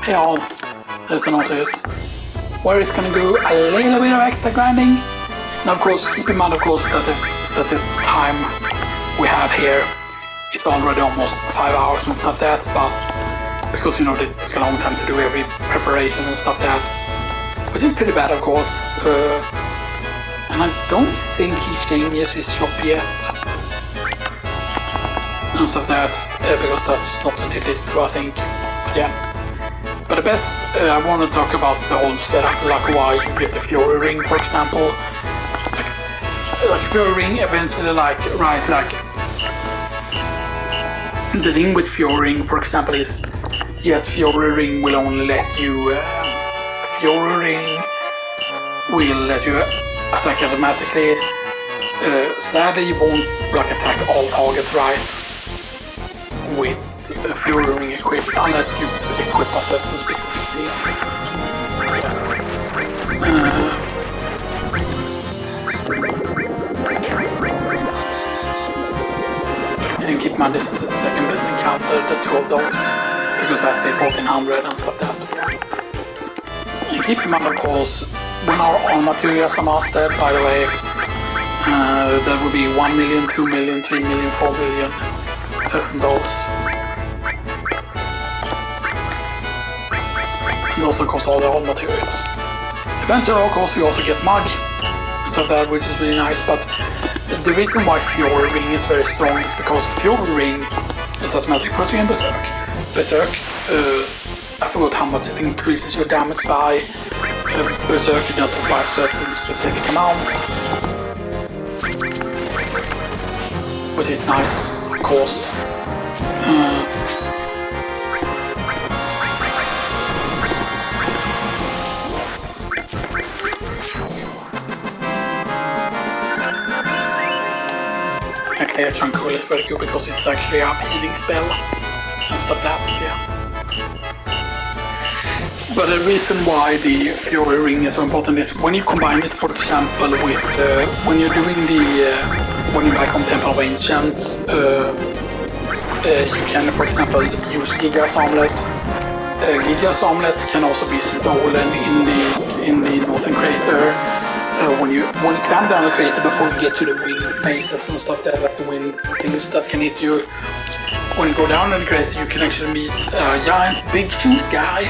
Hey all, this is Xenoxis, where it's gonna do a little bit of extra grinding. And of course, keep in mind of course that the time we have here, it's already almost 5 hours and stuff that, but because you know it took a long time to do every preparation and stuff that, which is pretty bad of course. And I don't think he changes his shop yet. And stuff that, because that's not until this too, I think. But yeah. But the best, I want to talk about the whole setup, like why you get the Fury Ring, for example. Like Fury Ring eventually, like, right, like, the thing with Fury Ring, for example, is, yes, Fury Ring will only let you, Fury Ring will let you attack automatically. Sadly, you won't, like, attack all targets, right? With the Fury Ring equipped, unless you equip a certain specific thing. And keep in mind this is the second best encounter, the two of those, because I say 1400 and stuff like that, but yeah. And keep in mind of course, when all materials are mastered, by the way, there will be 1 million, 2 million, 3 million, 4 million from those. And also of course all the old materials. Eventually of course we also get Mug and stuff like that, which is really nice, but the reason why Fury Ring is very strong is because Fury Ring is automatic putting in Berserk. Berserk, I forgot how much it increases your damage by. Berserk does by a certain specific amount, which is nice, of course. Actually, Tranquil is very good because it's actually a healing spell and stuff like that, yeah. But the reason why the Fury Ring is so important is when you combine it, for example, with when you're doing the when you buy from Temple of Ancients, you can, for example, use Gigas Armlet. Gigas Armlet can also be stolen in the Northern Crater. When you climb down the crater before you get to the wind bases and stuff there, like the wind things that can hit you. When you go down in the crater, you can actually meet a giant big juice guy,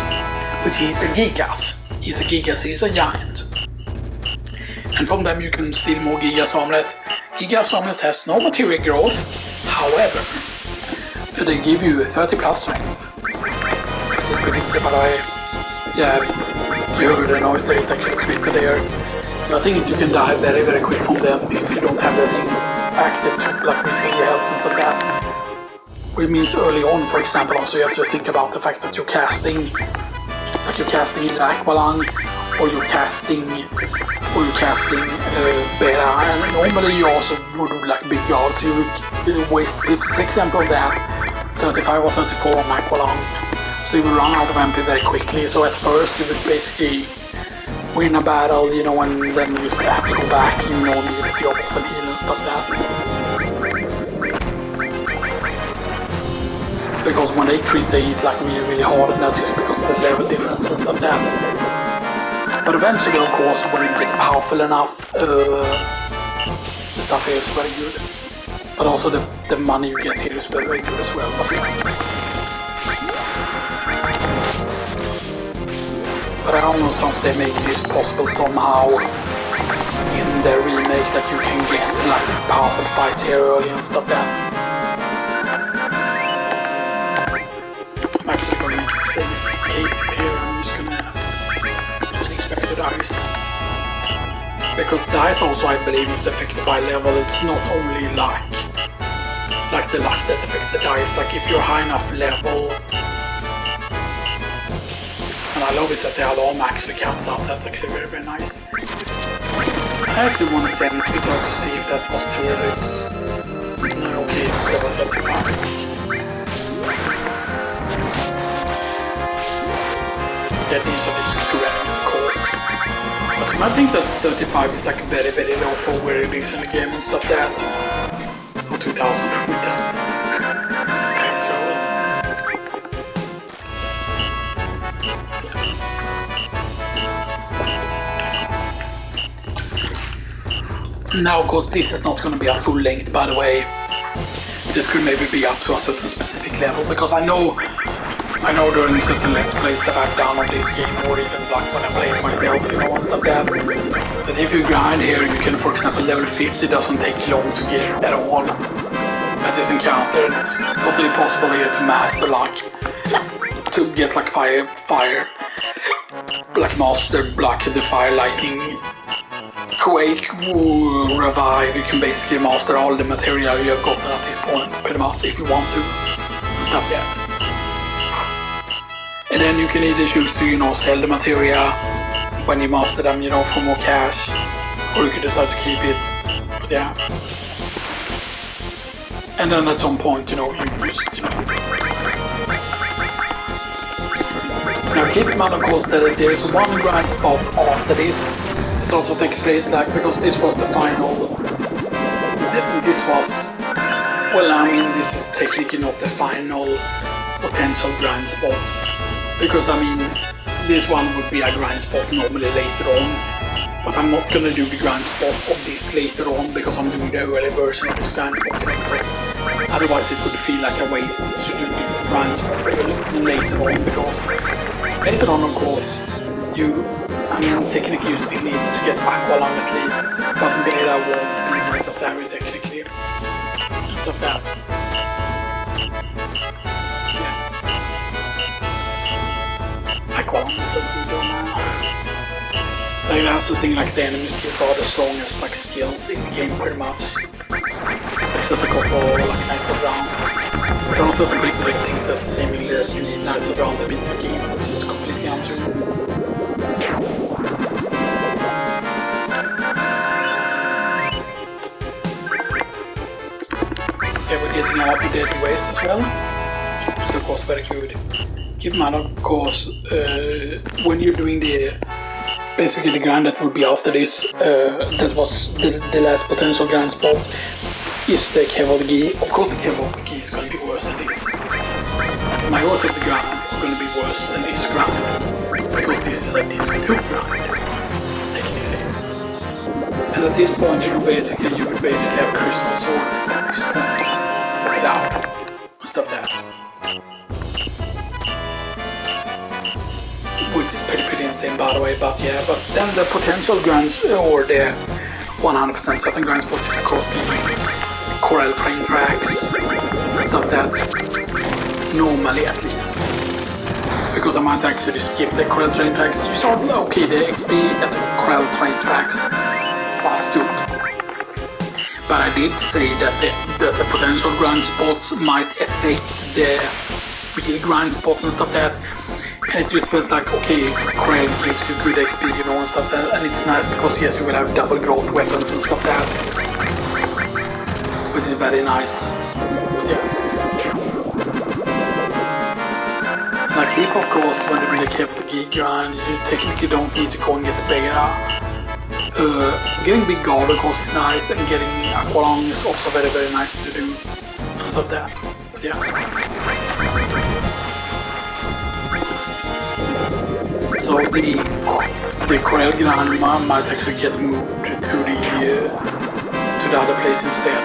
which is a Gigas. He's a Gigas, he's a giant. And from them you can steal more Gigas Armlet. Gigas Armlet has no material growth, however, they give you 30 plus strength. Which is pretty easy, by the way. Yeah, you heard the noise that it actually created there. The thing is you can die very very quick from them if you don't have the thing active to like refill your health and stuff like that. Which means early on, for example, also you have to think about the fact that you're casting either Aqualung or you're casting Beta, and normally you also would do like big guards, you would waste 56 MP of that, 35 or 34 on Aqualung. So you will run out of MP very quickly, so at first you would basically win a battle, you know, and then you have to go back, you know, immediately almost and heal and stuff like that. Because when they crit, they hit like really really hard, and that's just because of the level difference and stuff like that. But eventually, of course, when you get powerful enough, the stuff here is very good. But also the money you get here is very very good as well. But I almost hope they make this possible somehow in their remake, that you can get like powerful fights here early and stuff like that. I'm actually going to make it safe Kate here, I'm just going to change back to dice. Because dice also, I believe, is affected by level. It's not only luck, like the luck that affects the dice. Like if you're high enough level, and I love it that they have all max the cats out, that's actually very very nice. I actually want to send it out to see if that was true. It's... no, okay, it's level 35. Get these of these grams, of course. But I think that 35 is like very very low for where it is in the game and stuff like that. Or 2000 with that. Now, of course, this is not going to be a full length, by the way. This could maybe be up to a certain specific level, because I know during certain Let's Plays that I've done on this game, or even like when I play it myself, you know, and stuff like that. But if you grind here, you can, for example, level 50 doesn't take long to get at all. At this encounter, it's totally possible here to master, like, to get like fire, like master, like the fire, lightning, quake, revive. You can basically master all the material you have gotten at this point, pretty much, if you want to, and stuff like that. And then you can either choose to, you know, sell the materia when you master them, you know, for more cash, or you could decide to keep it. But yeah. And then at some point, you know, you just, you know. Now keep in mind, of course, that there is one grind spot after this. It also takes place, like, because this was the final. This was, well, I mean, this is technically not the final potential grind spot. Because, I mean, this one would be a grind spot normally later on, but I'm not gonna do the grind spot of this later on because I'm doing the early version of this grind spot, you know, because otherwise it would feel like a waste to do this grind spot later on, because later on, of course, I mean, technically you still need to get Aqualung at least, but Beta won't be necessary technically, because of that. Aqualung is so good on that. Like, that's the thing, like, the enemy skills are the strongest, like, skills in the game, pretty much. Except to go for, like, Knights of Round. But also the big thing that seemingly that you need Knights of Round to beat the game, which is completely untrue. Yeah, we're getting out of deadly waste as well. So, of course, very good. Keep in mind, of course, when you're doing basically the grind that would be after this, that was the last potential grind spot, is the Cavalry. Of course, the Cavalry is going to be worse than this. The majority of the grinds are going to be worse than this grind, because this is a decent good grind, technically. And at this point, you would basically have Crystal Sword at this point, without stuff that. Which is pretty insane, by the way, but yeah, but then the potential grinds, or the 100% certain grind spots, is of course the Corel train tracks and stuff that, normally at least, because I might actually skip the Corel train tracks. You saw, okay, the XP at the Corel train tracks was good, but I did say that the potential grind spots might affect the real grind spots and stuff that. And it just feels like, okay, Corel gives you good XP, you know, and stuff that, and it's nice because, yes, you will have double growth weapons and stuff like that, which is very nice. But yeah. Like, keep, of course, when you really keep the geek grind, you technically don't need to go and get the beta. Getting big guard, of course, is nice, and getting Aqualung is also very, very nice to do, and stuff like that. But yeah. So the Corel grind might actually get moved to the other place instead.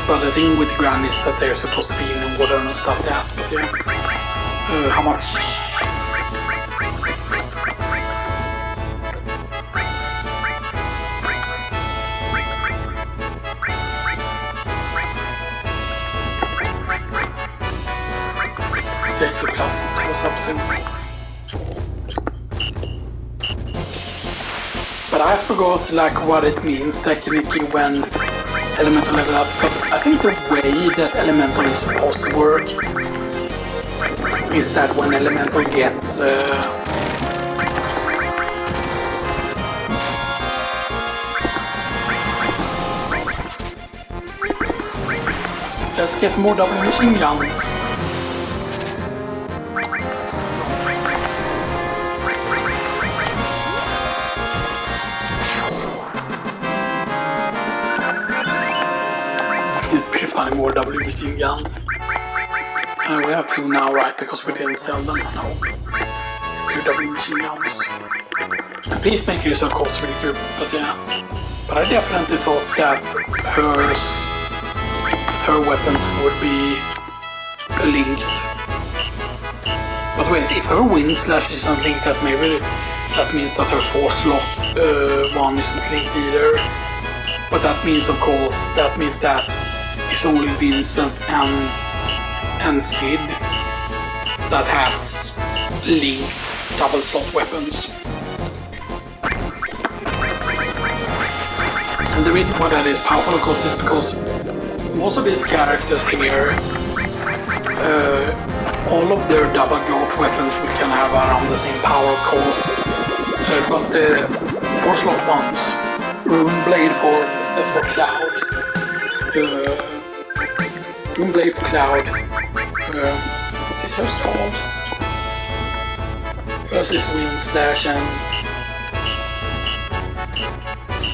But the thing with the grind is that they're supposed to be in the water and stuff like that. But yeah, how much? But I forgot, like, what it means technically when Elemental level up, but I think the way that Elemental is supposed to work is that when Elemental gets let's get more double machine guns. More double machine guns. We have two now, right? Because we didn't sell them. No. 2 double machine guns. And Peacemaker is of course really good, but yeah. But I definitely thought that her weapons would be linked. But wait, if her Windslash isn't linked, that means that her 4-slot one isn't linked either. But that means, of course, that it's only Vincent and Sid that has linked double slot weapons. And the reason why that is powerful, of course, is because most of these characters here, all of their double growth weapons we can have around the same power, of course. But the 4-slot ones, Rune Blade for Cloud, Rune Blade for Cloud, what is hers called? Versus Windslash and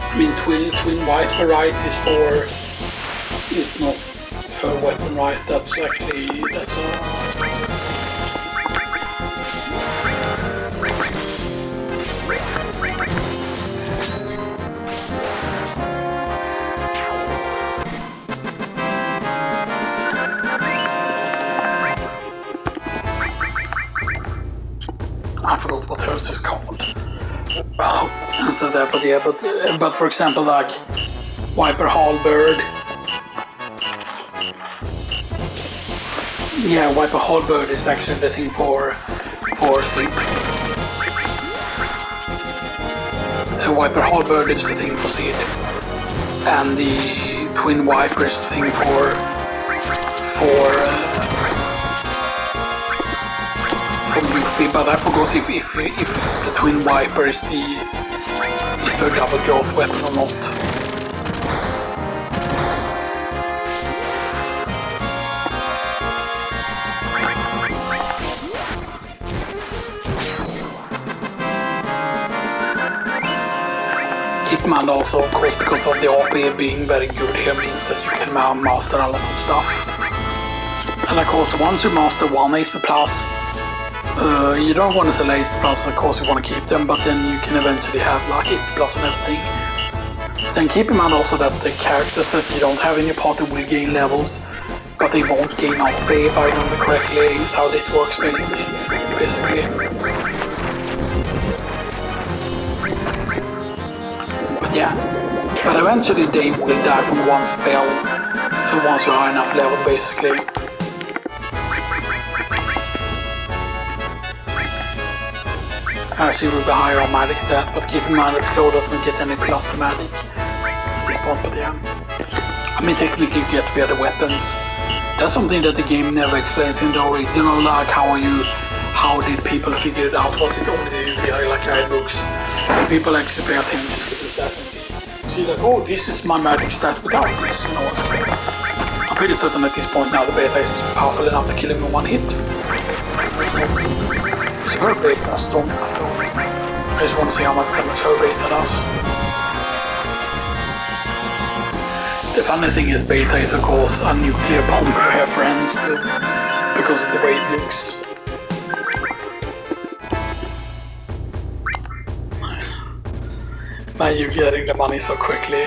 I mean Twin White Variety is not her weapon, right? That's a I forgot what hers is called. Oh, so that, but yeah, but for example, like Viper Halberd. Yeah, Viper Halberd is actually the thing for Sid. Viper Halberd is the thing for Sid, and the Twin Viper is the thing for Luffy, but I forgot if the Twin Viper is their double growth weapon or not. Keep in mind also, of course, because of the AP being very good here means that you can now master a lot of stuff. And of course, once you master 1 HP plus, you don't want to sell 8 plus, of course you want to keep them, but then you can eventually have like 8 plus and everything. But then keep in mind also that the characters that you don't have in your party will gain levels, but they won't gain AP, if I remember correctly, is how it works basically. But yeah, but eventually they will die from one spell once you're high enough level basically. Actually will be higher on magic stat, but keep in mind that Flo doesn't get any plus to magic at this point, but yeah. I mean technically you get via the weapons. That's something that the game never explains in the original, like how did people figure it out? Was it only the like guidebooks? People actually pay attention to the stats and see like, oh, this is my magic stat without this, you know. I'm pretty certain at this point now the beta is powerful enough to kill him in one hit. It's her beta strong enough though. I just want to see how much damage her beta does. The funny thing is beta is of course a nuclear bomber reference because of the way it looks. Now you're getting the money so quickly.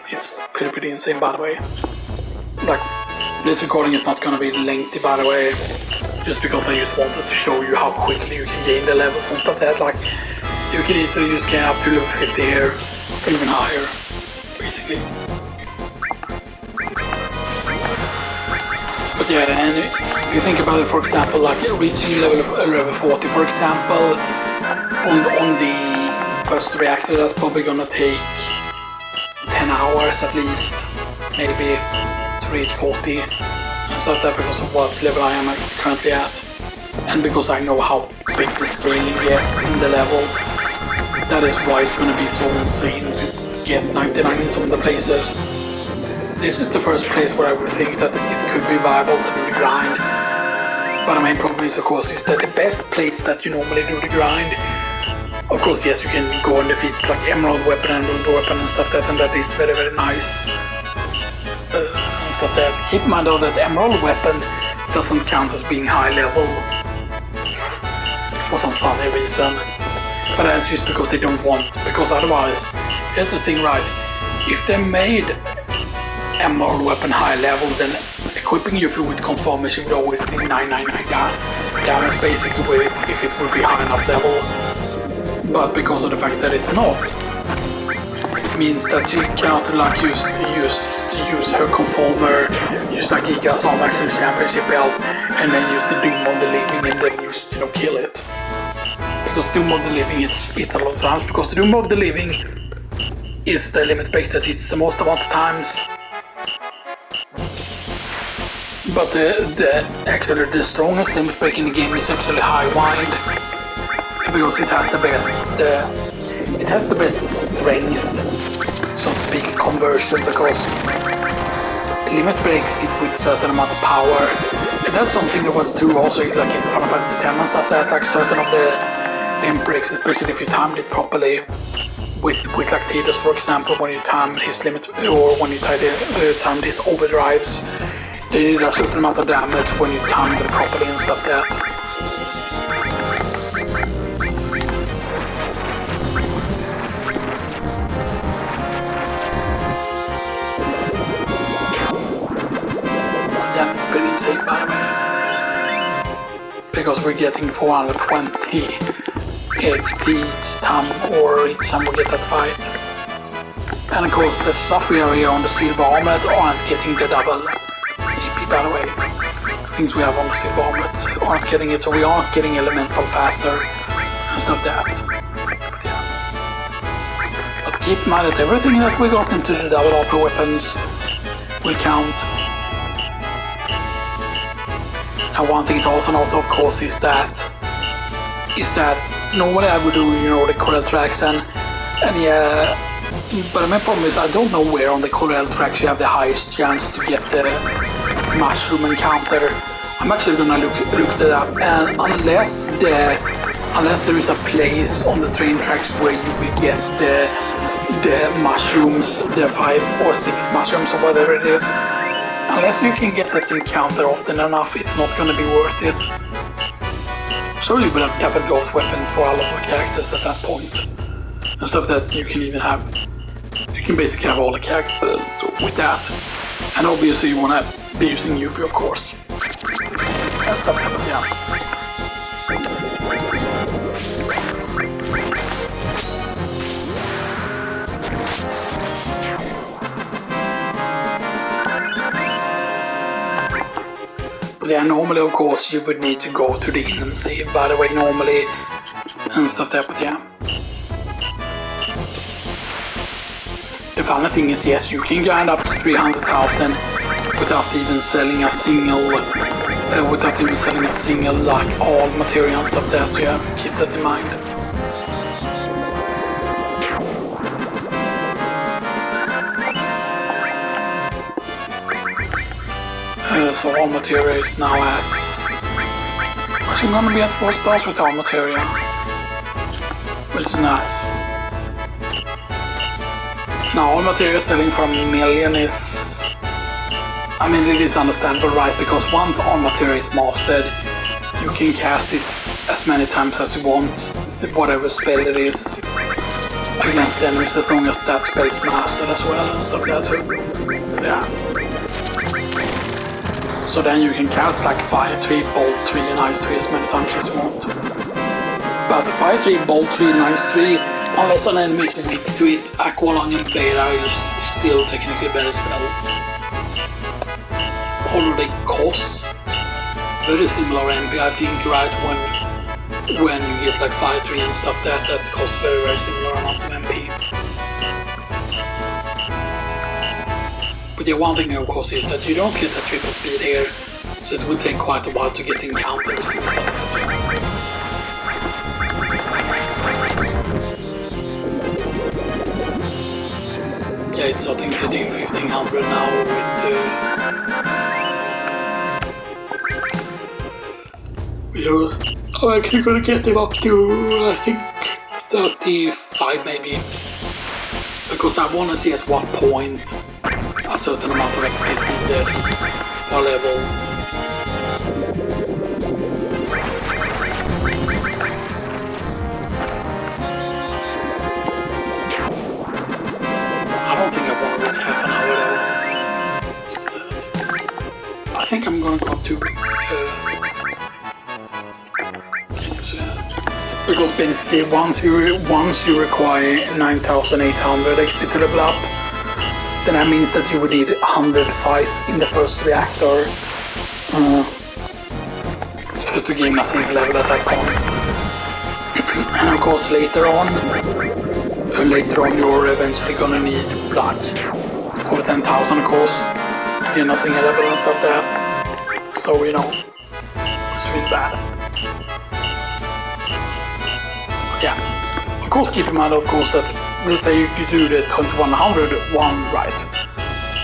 It's pretty insane, by the way. Like, this recording is not gonna be lengthy, by the way, just because I just wanted to show you how quickly you can gain the levels and stuff like that. Like, you can easily just gain up to level 50 here, or even higher, basically. But yeah, and if you think about it, for example, like reaching level 40, for example, on the first reactor, that's probably gonna take 10 hours at least, maybe, to reach 40 and stuff like that, because of what level I am currently at, and because I know how big the scaling gets in the levels. That is why it's gonna be so insane to get 99 in some of the places. This is the first place where I would think that it could be viable to do the grind, but the main problem is, of course, is that the best place that you normally do the grind, of course, yes, you can go and defeat like Emerald Weapon and Ruby Weapon and stuff like that, and that is very, very nice. And stuff like that. Keep in mind though that Emerald Weapon doesn't count as being high level. It was some funny reason. But that's just because they don't want, because otherwise, here's the thing, right? If they made a moral weapon high level, then equipping you with confirmation would always do 999 damage basically with it, if it would be high enough level. But because of the fact that it's not, it means that you cannot like use her conformer, use like Gigas Armlet championship belt, and then use the Doom of the Living and then use, you know, kill it. Because Doom of the Living it's hit a lot of times, because the Doom of the Living is the limit break that hits the most amount of times. But actually the strongest limit break in the game is actually High Wind, because it has the best strength, so to speak, conversion, because limit breaks it with certain amount of power. And that's something that was true also like in Final Fantasy X and stuff, that like certain of the limit breaks, especially if you timed it properly, with like Tidus for example, when you timed his limit, or when you timed his overdrives, they did a certain amount of damage when you timed them properly and stuff like that. Damn, it's pretty insane by the way. Because we're getting 420 HP each time, or each time we get that fight. And of course the stuff we have here on the Silver Armlet aren't getting the double EP by the way. Things we have on the Silver Armlet aren't getting it, so we aren't getting elemental faster and stuff like that. But keep in mind that everything that we got into the double AP weapons will count. Now one thing to also note of course is that normally I would do, you know, the Corel tracks and yeah, but the main problem is I don't know where on the Corel tracks you have the highest chance to get the mushroom encounter. I'm actually gonna look that up, and unless there is a place on the train tracks where you will get the mushrooms, the 5 or 6 mushrooms or whatever it is, unless you can get that encounter often enough, it's not gonna be worth it. So you will have double ghost weapon for a lot of characters at that point. And stuff that you can even have. You can basically have all the characters with that. And obviously you wanna be using Yuffie of course. And stuff like that, yeah. But yeah, normally of course you would need to go to the inn and save, by the way, normally, and stuff there, but yeah. The funny thing is, yes, you can grind up to 300,000 without even selling a single, like all material and stuff there, so yeah, keep that in mind. So all material is now at... Actually, I'm gonna be at 4 stars with all material, which is nice. Now all material selling from a million is... I mean, it is understandable, right? Because once all material is mastered, you can cast it as many times as you want, whatever spell it is, against the enemies, as long as that spell is mastered as well and stuff like that. So yeah. So then you can cast like Fire 3, Bolt 3 and Ice 3 as many times as you want. But Fire 3, Bolt 3 and Ice 3, unless an enemy is weak to it, Aqualung and Beta is still technically better spells. Although they cost very similar MP, I think, right, when you get like Fire 3 and stuff, that costs very similar amounts of MP. But yeah, one thing of course is that you don't get a triple speed here, so it will take quite a while to get encounters and stuff like that. Yeah, it's starting to do 1500 now with I'm actually gonna get them up to, I think, 35 maybe. Because I wanna see at what point a certain amount of XP is needed for level. about half an hour though. I think I'm gonna go up to because basically once you require 9,800 XP to level up, then that means that you would need 100 fights in the first reactor to gain nothing level at that point. And of course later on you're eventually gonna need blood over 10,000 of course to gain nothing level and stuff like that. So you know, it's really bad. But yeah, of course keep in mind of course that let's say you do the 2100 one right.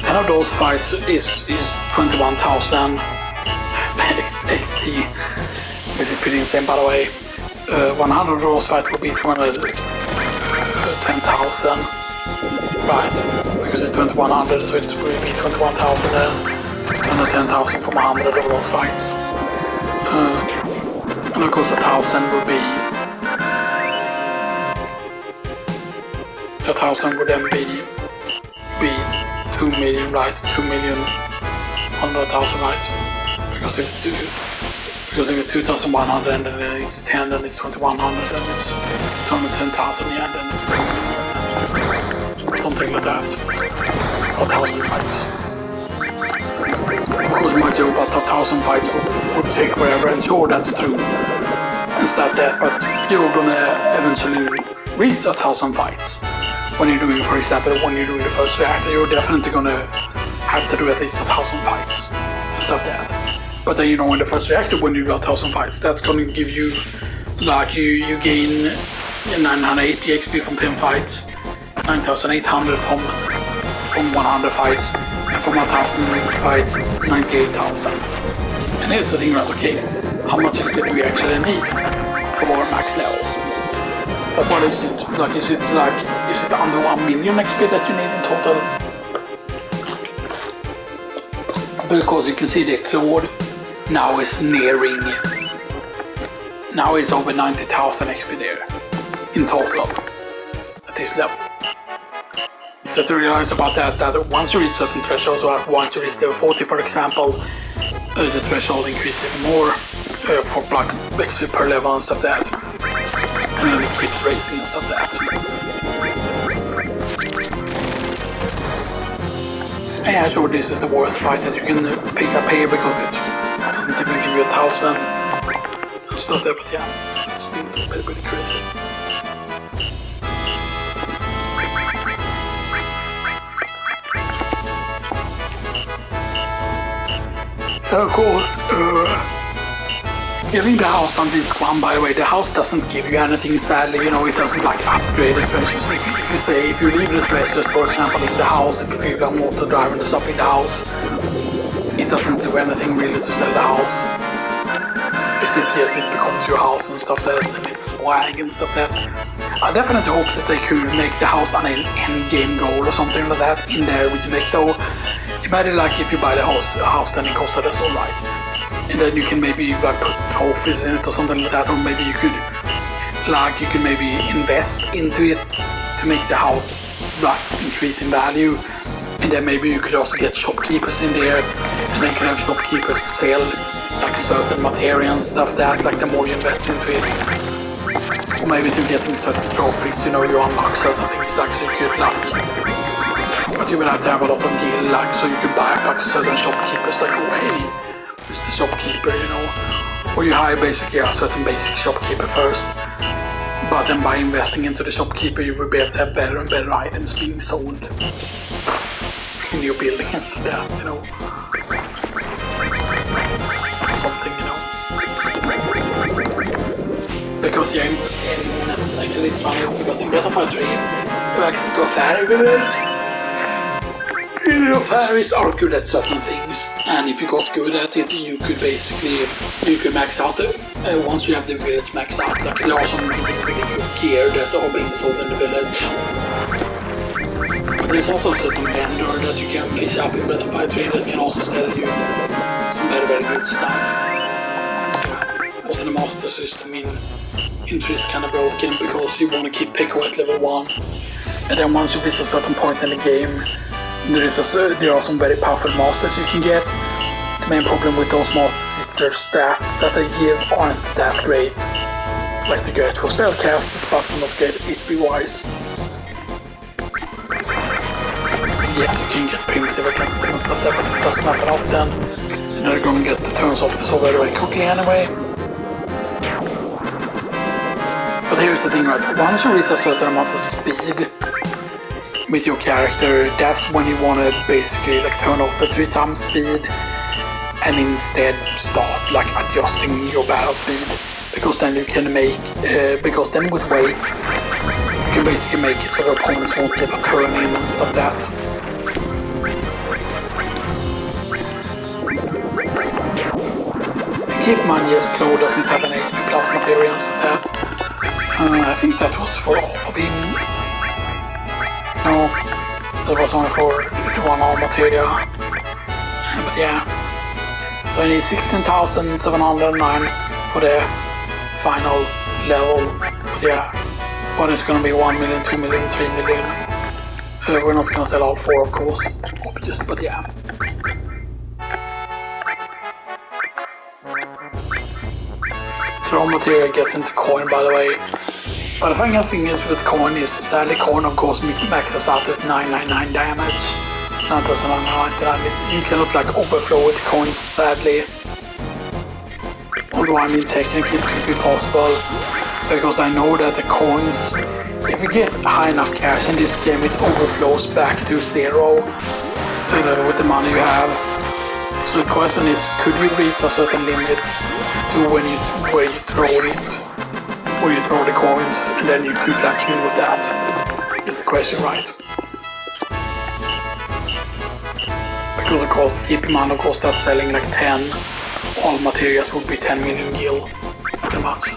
And of those fights is 21,000 XP. This is pretty insane by the way. 100 of those fights will be 10,000. Right, because it's 2100 so it will be 21,000 and 10,000 from 100 of those fights. And of course 1,000 would be 1,000 would then be 2 million, right? 2,100,000, right? Because if it's 2,100 and then it's 10, then it's 2,100 and it's 210,000, yeah, then it's 2 million. Something like that. 1,000 fights. Of course, my joke about 1,000 fights would take forever, and sure, that's true. And stuff that, but you're gonna eventually reach 1,000 fights. When you're doing, for example, when you're doing the first reactor, you're definitely gonna have to do at least 1,000 fights and stuff that. But then you know in the first reactor when you do 1,000 fights, that's gonna give you like you gain 980 XP from 10 fights, 9,800 from 100 fights, and from 1,000 fights 98,000. And here's the thing about okay, how much XP do you actually need for max level? But what is it? Like is it under 1 million XP that you need in total? Because you can see the Claude now is nearing. Now it's over 90,000 XP there in total at this level. You have to realize about that once you reach certain thresholds, or once you reach level 40 for example, the threshold increases even more for like XP per level and stuff like that. And then it keeps raising and stuff like that. And yeah, sure, this is the worst fight that you can pick up here because it doesn't even give you 1,000 and stuff there, but yeah, it's still pretty crazy. Of course, giving the house on this one, by the way, the house doesn't give you anything sadly, you know, it doesn't like upgrade the treasures. If you leave the treasures, for example, in the house, if you got motor drive and stuff in the house, it doesn't do anything really to sell the house. Except yes, it becomes your house and stuff that, and it's swag and stuff that. I definitely hope that they could make the house an end game goal or something like that in their remake though. Imagine like if you buy the house then it costs us alright. And then you can maybe like put trophies in it or something like that, or maybe you could maybe invest into it to make the house like increase in value. And then maybe you could also get shopkeepers in there, and then you can have shopkeepers sell like certain material and stuff that, like the more you invest into it. Or maybe to getting certain trophies, you know, you unlock certain things like so you could like. But you will have to have a lot of gear like so you can buy like certain shopkeepers like oh hey, it's the shopkeeper, you know. Or you hire basically a certain basic shopkeeper first. But then by investing into the shopkeeper you will be able to have better and better items being sold in your building and stuff, you know. Something, you know. Because yeah, actually it's funny because in Breath of Fire 3 you actually do a fairy village. You know, fairies are good at certain things, and if you got good at it, you could max out it. Once you have the village maxed out, like there are some really good gear that are being sold in the village. But there's also a certain vendor that you can fish up in Breath of Fire 3 that can also sell you some very good stuff. So yeah, also the master system in 3 is kind of broken because you want to keep Pico at level 1, and then once you reach a certain point in the game, There are some very powerful masters you can get. The main problem with those masters is their stats that they give aren't that great. Like they're great for spellcasters, but not great HP-wise. So yes, you can get primitive against them and stuff there, but it doesn't happen often. And they're gonna get the turns off so very quickly anyway. But here's the thing, right? Once you reach a certain amount of speed with your character, that's when you want to basically like turn off the 3x speed and instead start like adjusting your battle speed, because then you can make because then with weight you can basically make it so the opponents won't get a turn in and stuff that. And keep in mind, yes, Claw doesn't have an HP plus material and stuff that. I think that was for all of him. No, that was only for the one all material. But yeah. So I need 16,709 for the final level. But yeah, but it's gonna be 1 million, 2 million, 3 million. We're not gonna sell all 4, of course. Just, but yeah. Raw material gets into coin, by the way. But the funny thing is with coin is sadly coin of course maxes out at 999 damage. 9,999. You can look like overflow with coins, sadly. Although I mean technically it could be possible, because I know that the coins, if you get high enough cash in this game, it overflows back to 0 with the money you have. So the question is, could you reach a certain limit to where you throw it, where you throw the coins, and then you could like kill with that? Is the question, right? Because of course, keep in mind, of course, that selling like 10 all materials would be 10 million gil, pretty much.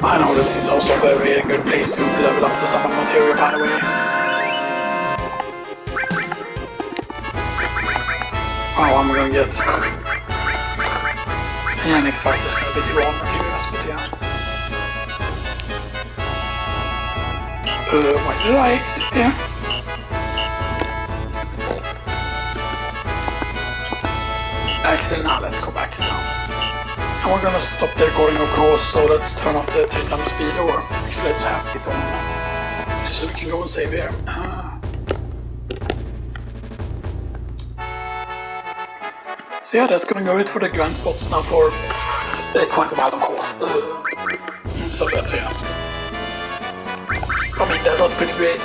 I know that it's also a very good place to level up the summon material, by the way. Oh, I'm gonna get... Yeah, next fight is gonna be 2 raw materials, but yeah. Why did I exit here? Actually, now let's go back now. And we're gonna stop the recording, of course, so let's turn off the 3x speed, or actually let's have it on. So we can go and save here. So yeah, that's gonna go it for the Grindspots now for quite a while, of course. So that's yeah. I mean, that was pretty great.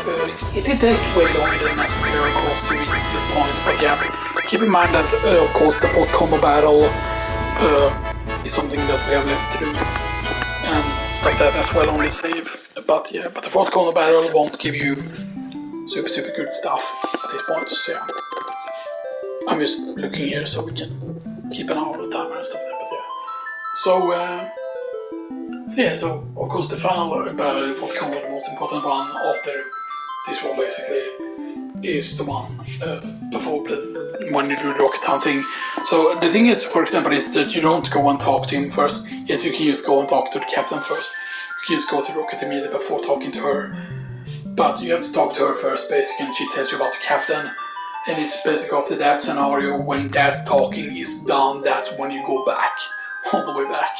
It did take way longer than necessary, of course, to reach this point. But yeah, keep in mind that, of course, the 4th combo battle is something that we have left to do. And stuff that as well on the save. But yeah, but the 4th combo battle won't give you super good stuff at this point. So yeah. I'm just looking here so we can keep an eye on the timer and stuff like that, but yeah. So yeah, so of course the final battle in 4th combo, the most important one after this one basically, is the one before when you do the Rocket Town thing. So the thing is, for example, is that you don't go and talk to him first. Yes, you can just go and talk to the captain first. You can just go to Rocket immediately before talking to her. But you have to talk to her first basically, and she tells you about the captain. And it's basically after that scenario, when that talking is done, that's when you go back, all the way back.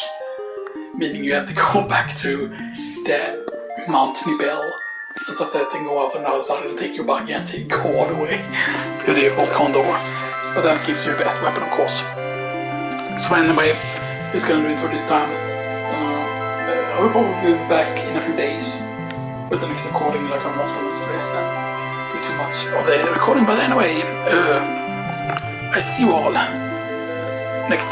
Meaning you have to go back to the Mountain Bell and stuff that thing, go out on the other side and take your buggy and go all the way to the old condor. But that gives you your best weapon, of course. So anyway, it's gonna do it for this time. I will probably be back in a few days with the next recording, like I'm not gonna stress and too much of the recording, but anyway, I see you all next time.